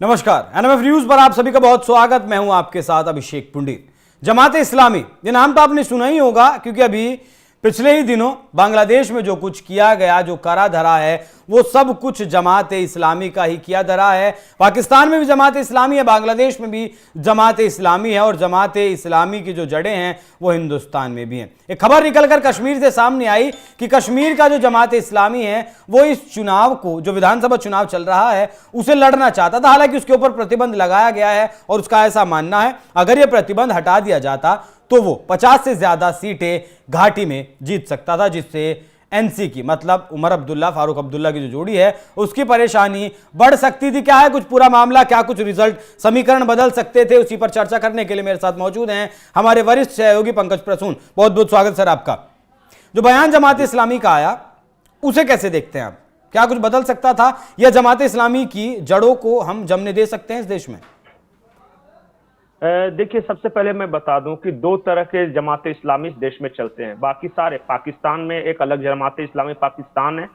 नमस्कार, NMF news पर आप सभी का बहुत स्वागत। मैं हूं आपके साथ अभिषेक पुंडित। जमात इस्लामी, ये नाम तो आपने सुना ही होगा, क्योंकि अभी पिछले ही दिनों बांग्लादेश में जो कुछ किया गया, जो करा धरा है, वो सब कुछ जमात इस्लामी का ही किया धरा है। पाकिस्तान में भी जमात इस्लामी है, बांग्लादेश में भी जमात इस्लामी है, और जमात इस्लामी की जो जड़ें हैं वो हिंदुस्तान में भी हैं। एक खबर निकलकर कश्मीर से सामने आई कि कश्मीर का जो जमात इस्लामी है वो इस चुनाव को, जो विधानसभा चुनाव चल रहा है, उसे लड़ना चाहता था। हालांकि उसके ऊपर प्रतिबंध लगाया गया है और उसका ऐसा मानना है अगर ये प्रतिबंध हटा दिया जाता तो वो 50 से ज्यादा सीटें घाटी में जीत सकता था, जिससे एनसी की, मतलब उमर अब्दुल्ला फारूक अब्दुल्ला की जो जोड़ी है, उसकी परेशानी बढ़ सकती थी। क्या है कुछ पूरा मामला, क्या कुछ रिजल्ट, समीकरण बदल सकते थे, उसी पर चर्चा करने के लिए मेरे साथ मौजूद हैं हमारे वरिष्ठ सहयोगी पंकज प्रसून। बहुत बहुत स्वागत सर आपका। जो बयान जमात इस्लामी का आया, उसे कैसे देखते हैं आप? क्या कुछ बदल सकता था या जमात इस्लामी की जड़ों को हम जमने दे सकते हैं इस देश में? देखिए, सबसे पहले मैं बता दूं कि दो तरह के जमात इस्लामी इस देश में चलते हैं। बाकी सारे, पाकिस्तान में एक अलग जमात इस्लामी पाकिस्तान है,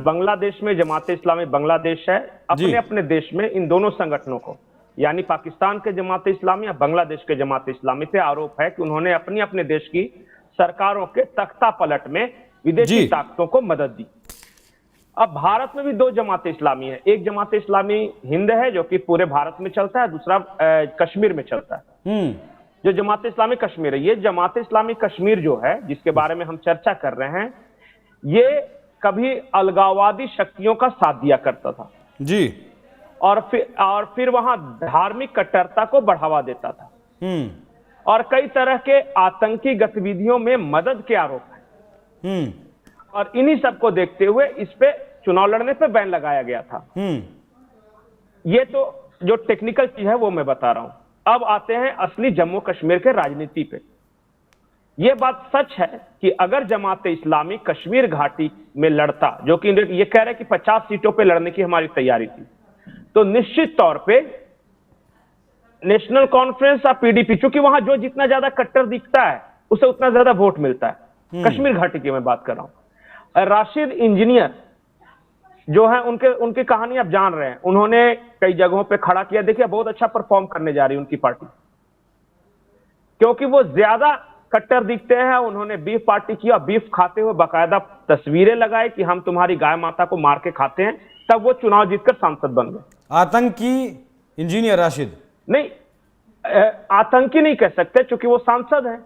बांग्लादेश में जमात इस्लामी बांग्लादेश है। अपने अपने देश में इन दोनों संगठनों को, यानी पाकिस्तान के जमात इस्लामी या बांग्लादेश के जमात इस्लामी पे आरोप है कि उन्होंने अपनी अपने देश की सरकारों के तख्ता पलट में विदेशी ताकतों को मदद दी। अब भारत में भी दो जमात इस्लामी है। एक जमात इस्लामी हिंद है जो कि पूरे भारत में चलता है, दूसरा कश्मीर में चलता है। जो जमात इस्लामी कश्मीर है, ये जमात इस्लामी कश्मीर जो है, जिसके बारे में हम चर्चा कर रहे हैं, ये कभी अलगाववादी शक्तियों का साथ दिया करता था जी, और फिर वहां धार्मिक कट्टरता को बढ़ावा देता था और कई तरह के आतंकी गतिविधियों में मदद के आरोप है। और इन्हीं सबको देखते हुए इस पे चुनाव लड़ने पे बैन लगाया गया था। ये तो जो टेक्निकल चीज है वो मैं बता रहा हूं। अब आते हैं असली जम्मू कश्मीर के राजनीति पे। ये बात सच है कि अगर जमात इस्लामी कश्मीर घाटी में लड़ता, जो कि ये कह रहे हैं कि 50 सीटों पे लड़ने की हमारी तैयारी थी, तो निश्चित तौर पे नेशनल कॉन्फ्रेंस या पीडीपी, चूंकि वहां जो जितना ज्यादा कट्टर दिखता है उसे उतना ज्यादा वोट मिलता है। कश्मीर घाटी की मैं बात कर रहा हूं। राशिद इंजीनियर जो है, उनकी कहानी आप जान रहे हैं। उन्होंने कई जगहों पे खड़ा किया। देखिए, बहुत अच्छा परफॉर्म करने जा रही है उनकी पार्टी, क्योंकि वो ज्यादा कट्टर दिखते हैं। उन्होंने बीफ पार्टी किया, बीफ खाते हुए बाकायदा तस्वीरें लगाई कि हम तुम्हारी गाय माता को मार के खाते हैं। तब वो चुनाव जीतकर सांसद बन गए। आतंकी इंजीनियर राशिद नहीं, आतंकी नहीं कह सकते, क्योंकि वो सांसद है।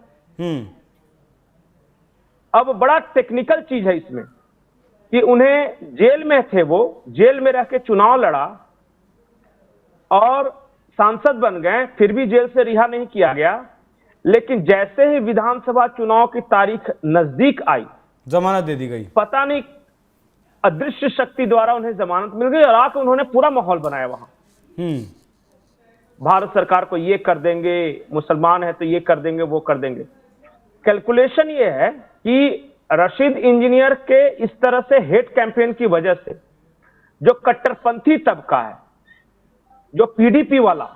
अब बड़ा टेक्निकल चीज है इसमें कि उन्हें जेल में थे, वो जेल में रह के चुनाव लड़ा और सांसद बन गए, फिर भी जेल से रिहा नहीं किया गया। लेकिन जैसे ही विधानसभा चुनाव की तारीख नजदीक आई, जमानत दे दी गई। पता नहीं अदृश्य शक्ति द्वारा उन्हें जमानत मिल गई और आके उन्होंने पूरा माहौल बनाया वहां। भारत सरकार को ये कर देंगे, मुसलमान है तो ये कर देंगे, वो कर देंगे। कैलकुलेशन ये है कि रशीद इंजीनियर के इस तरह से हेट कैंपेन की वजह से जो कट्टरपंथी तबका है, जो पीडीपी वाला,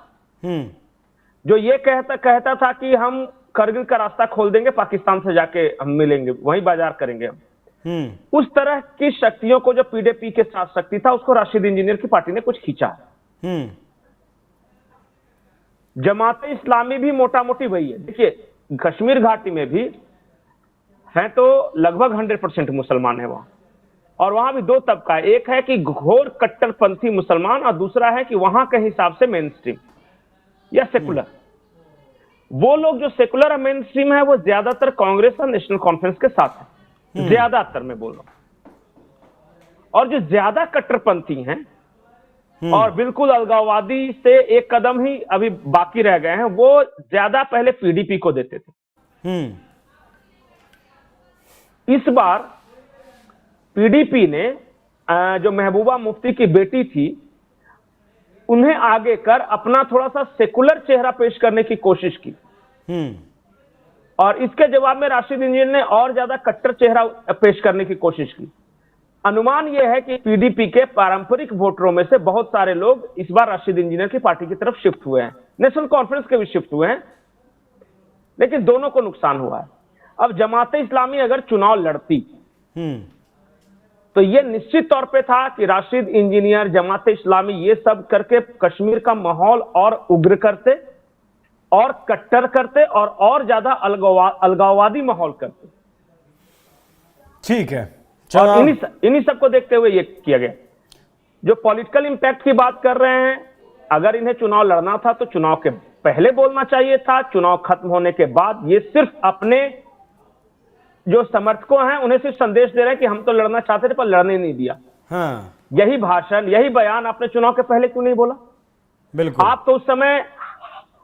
जो ये कहता था कि हम करगिल का रास्ता खोल देंगे, पाकिस्तान से जाके हम मिलेंगे, वहीं बाजार करेंगे हम, उस तरह की शक्तियों को, जो पीडीपी के साथ शक्ति था, उसको राशिद इंजीनियर की पार्टी ने कुछ खींचा है। जमात इस्लामी भी मोटा मोटी वही है। देखिए, कश्मीर घाटी में भी है तो लगभग 100% मुसलमान है वहां, और वहां भी दो तबका है। एक है कि घोर कट्टरपंथी मुसलमान, और दूसरा है कि वहां के हिसाब से मेन स्ट्रीम या सेकुलर। वो लोग जो सेकुलर और मेन स्ट्रीम है, वो ज्यादातर कांग्रेस और नेशनल कॉन्फ्रेंस के साथ है, ज्यादातर मैं बोल रहा हूं। और जो ज्यादा कट्टरपंथी हैं और बिल्कुल अलगाववादी से एक कदम ही अभी बाकी रह गए हैं, वो ज्यादा पहले पीडीपी को देते थे। इस बार पीडीपी ने जो महबूबा मुफ्ती की बेटी थी, उन्हें आगे कर अपना थोड़ा सा सेकुलर चेहरा पेश करने की कोशिश की, और इसके जवाब में राशिद इंजीनियर ने और ज्यादा कट्टर चेहरा पेश करने की कोशिश की। अनुमान यह है कि पीडीपी के पारंपरिक वोटरों में से बहुत सारे लोग इस बार राशिद इंजीनियर की पार्टी की तरफ शिफ्ट हुए हैं। नेशनल कॉन्फ्रेंस के भी शिफ्ट हुए हैं, लेकिन दोनों को नुकसान हुआ है। अब जमात इस्लामी अगर चुनाव लड़ती तो ये निश्चित तौर पे था कि राशिद इंजीनियर, जमात इस्लामी, ये सब करके कश्मीर का माहौल और उग्र करते और कट्टर करते और ज्यादा अलगाववादी माहौल करते। ठीक है, और इन्हीं सब को देखते हुए ये किया गया। जो पॉलिटिकल इंपैक्ट की बात कर रहे हैं, अगर इन्हें चुनाव लड़ना था तो चुनाव के पहले बोलना चाहिए था। चुनाव खत्म होने के बाद ये सिर्फ अपने जो समर्थकों हैं उन्हें सिर्फ संदेश दे रहे हैं कि हम तो लड़ना चाहते थे पर लड़ने नहीं दिया। हाँ, यही भाषण, यही बयान आपने चुनाव के पहले क्यों नहीं बोला? बिल्कुल। आप तो उस समय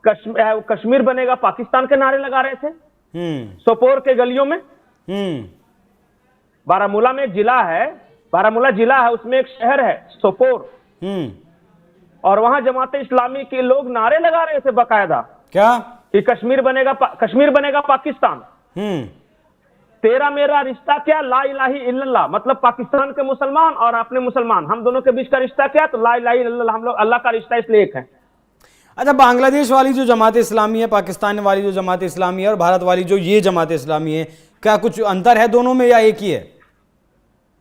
कश्मीर बनेगा पाकिस्तान के नारे लगा रहे थे सोपोर के गलियों में। बारामूला में एक जिला है, बारामूला जिला है, उसमें एक शहर है सोपोर, और वहां जमात इस्लामी के लोग नारे लगा रहे थे बकायदा, क्या कि कश्मीर बनेगा पाकिस्तान। तेरा मेरा रिश्ता क्या, ला इलाही इल्लल्लाह, मतलब पाकिस्तान के मुसलमान और अपने मुसलमान, हम दोनों के बीच का रिश्ता क्या, तो ला इलाही इल्लल्लाह, हम लोग अल्लाह का रिश्ता इसलिए एक है। अच्छा, बांग्लादेश वाली जो जमात इस्लामी है, पाकिस्तान वाली जो जमात इस्लामी है और भारत वाली जो ये जमात इस्लामी है, क्या कुछ अंतर है दोनों में या एक ही है?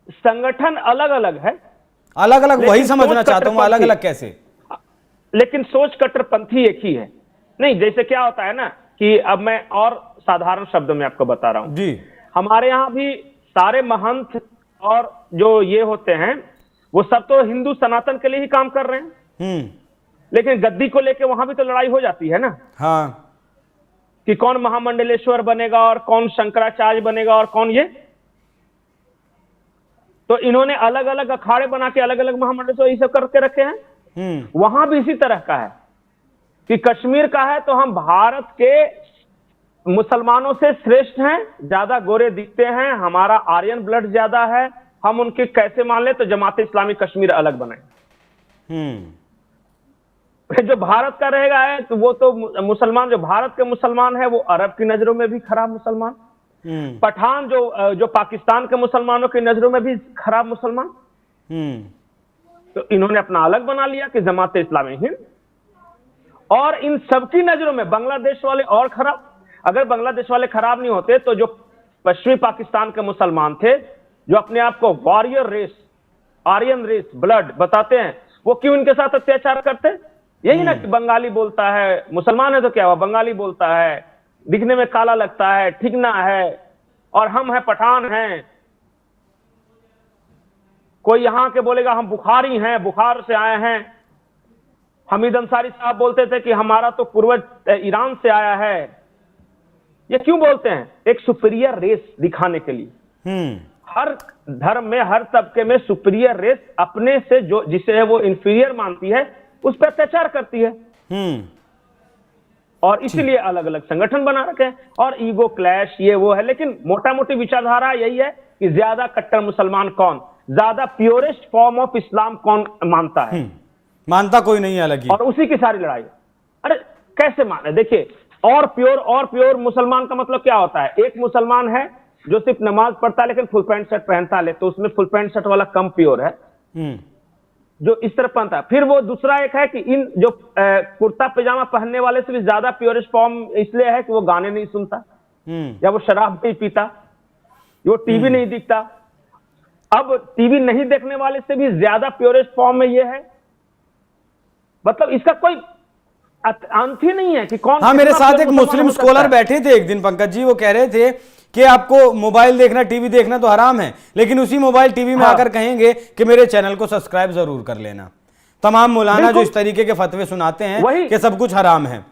संगठन अलग अलग है, अलग अलग, वही समझना चाहता हूं, अलग अलग कैसे? लेकिन सोच कट्टरपंथी एक ही है। नहीं, जैसे क्या होता है ना कि अब मैं और साधारण शब्दों में आपको बता रहा हूं जी। हमारे यहाँ भी सारे महंत और जो ये होते हैं वो सब तो हिंदू सनातन के लिए ही काम कर रहे हैं, लेकिन गद्दी को लेके वहां भी तो लड़ाई हो जाती है ना। हाँ, कि कौन महामंडलेश्वर बनेगा और कौन शंकराचार्य बनेगा और कौन ये। तो इन्होंने अलग अलग अखाड़े बना के अलग अलग महामंडलेश्वर ये सब करके रखे हैं। वहां भी इसी तरह का है कि कश्मीर का है तो हम भारत के मुसलमानों से श्रेष्ठ हैं, ज्यादा गोरे दिखते हैं, हमारा आर्यन ब्लड ज्यादा है, हम उनके कैसे मान ले, तो जमात इस्लामी कश्मीर अलग बनाए। जो भारत का रहेगा है तो वो तो मुसलमान, जो भारत के मुसलमान है वो अरब की नजरों में भी खराब मुसलमान, पठान जो पाकिस्तान के मुसलमानों की नजरों में भी खराब मुसलमान। तो इन्होंने अपना अलग बना लिया कि जमात इस्लामी हिंद, और इन सबकी नजरों में बांग्लादेश वाले और खराब। अगर बांग्लादेश वाले खराब नहीं होते तो जो पश्चिमी पाकिस्तान के मुसलमान थे जो अपने आप को warrior race, Aryan race, blood बताते हैं, वो क्यों इनके साथ अत्याचार करते? यही ना कि बंगाली बोलता है, मुसलमान है तो क्या हुआ, बंगाली बोलता है, दिखने में काला लगता है, ठिकना है, और हम हैं पठान हैं। कोई यहां के बोलेगा हम बुखारी हैं, बुखार से आए हैं। हमीद अंसारी साहब बोलते थे कि हमारा तो पूर्वज ईरान से आया है। ये क्यों बोलते हैं? एक सुपीरियर रेस दिखाने के लिए। हर धर्म में, हर तबके में सुपीरियर रेस अपने से जो जिसे वो इंफीरियर मानती है उस पर अत्याचार करती है, और इसीलिए अलग अलग संगठन बना रखे हैं और ईगो क्लैश ये वो है। लेकिन मोटा मोटी विचारधारा यही है कि ज्यादा कट्टर मुसलमान कौन, ज्यादा प्योरेस्ट फॉर्म ऑफ इस्लाम कौन मानता है। मानता कोई नहीं है अलग ही, और उसी की सारी लड़ाई। अरे कैसे माने? देखिए, और प्योर मुसलमान का मतलब क्या होता है? एक मुसलमान है जो सिर्फ नमाज पढ़ता है लेकिन फुल पैंट शर्ट पहनता है, तो उसमें फुल पैंट शर्ट वाला कम प्योर है जो इस तरह पहनता है। फिर वो दूसरा एक है कि इन जो कुर्ता पैजामा पहनने वाले से भी ज्यादा प्योरेस्ट फॉर्म इसलिए है कि वो गाने नहीं सुनता, या वो शराब नहीं पीता, वो टीवी नहीं देखता। अब टीवी नहीं देखने वाले से भी ज्यादा प्योरेस्ट फॉर्म में ये है। मतलब इसका कोई अंत ही नहीं है कि कौन। हाँ, मेरे साथ एक मुस्लिम स्कॉलर बैठे थे एक दिन पंकज जी, वो कह रहे थे कि आपको मोबाइल देखना, टीवी देखना तो हराम है, लेकिन उसी मोबाइल टीवी में आकर कहेंगे कि मेरे चैनल को सब्सक्राइब जरूर कर लेना। तमाम मौलाना जो इस तरीके के फतवे सुनाते हैं कि सब कुछ हराम है।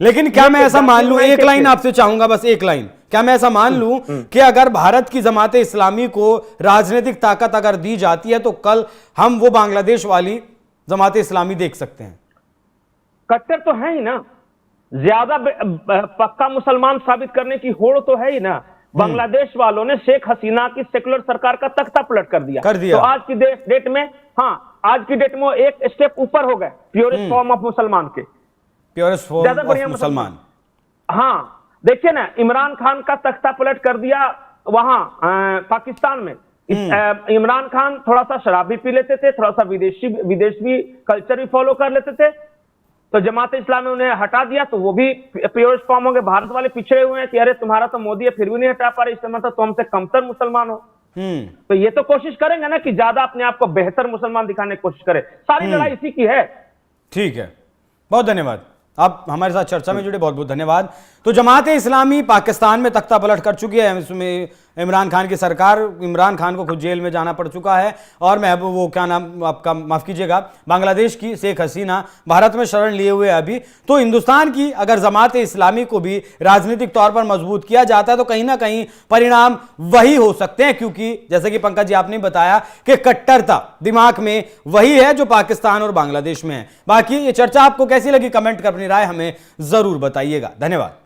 लेकिन क्या मैं ऐसा मान लूं, एक लाइन आपसे चाहूंगा, बस एक लाइन, क्या मैं ऐसा मान लूं कि अगर भारत की जमात इस्लामी को राजनीतिक ताकत अगर दी जाती है तो कल हम वो बांग्लादेश वाली जमात इस्लामी देख सकते हैं? कट्टर तो है ही ना, ज्यादा पक्का मुसलमान साबित करने की होड़ तो है ही ना। बांग्लादेश वालों ने शेख हसीना की सेकुलर सरकार का तख्ता पलट कर दिया। तो आज की डेट में, हाँ, आज की डेट में एक स्टेप ऊपर हो गए प्योरेस्ट फॉर्म ऑफ मुसलमान के, प्योरेस्ट फॉर्म ऑफ मुसलमान। हाँ, देखिए ना, इमरान खान का तख्ता पलट कर दिया वहां पाकिस्तान में। इमरान खान थोड़ा सा शराब भी पी लेते थे, थोड़ा सा विदेशी कल्चर भी फॉलो कर लेते थे, तो जमात इस्लामी उन्हें हटा दिया, तो वो भी प्योरेस्ट फॉर्म हो गए। भारत वाले पिछड़े हुए हैं कि अरे तुम्हारा तो मोदी है फिर भी नहीं हटा पा रहे, इसका मतलब तुम हमसे कमतर मुसलमान हो। तो ये तो कोशिश करेंगे ना कि ज्यादा अपने आप को बेहतर मुसलमान दिखाने की कोशिश करे। सारी लड़ाई इसी की है। ठीक है, बहुत धन्यवाद। आप हमारे साथ चर्चा में जुड़े, बहुत बहुत धन्यवाद। तो जमात-ए इस्लामी पाकिस्तान में तख्ता पलट कर चुकी है। इसमें इमरान खान की सरकार, इमरान खान को खुद जेल में जाना पड़ चुका है। और वो क्या नाम आपका, माफ कीजिएगा, बांग्लादेश की शेख हसीना भारत में शरण लिए हुए अभी। तो हिंदुस्तान की अगर जमात-ए इस्लामी को भी राजनीतिक तौर पर मजबूत किया जाता है तो कहीं ना कहीं परिणाम वही हो सकते हैं, क्योंकि जैसे कि पंकज जी आपने बताया कि कट्टरता दिमाग में वही है जो पाकिस्तान और बांग्लादेश में है। बाकी ये चर्चा आपको कैसी लगी, कमेंट कर अपनी राय हमें जरूर बताइएगा। धन्यवाद।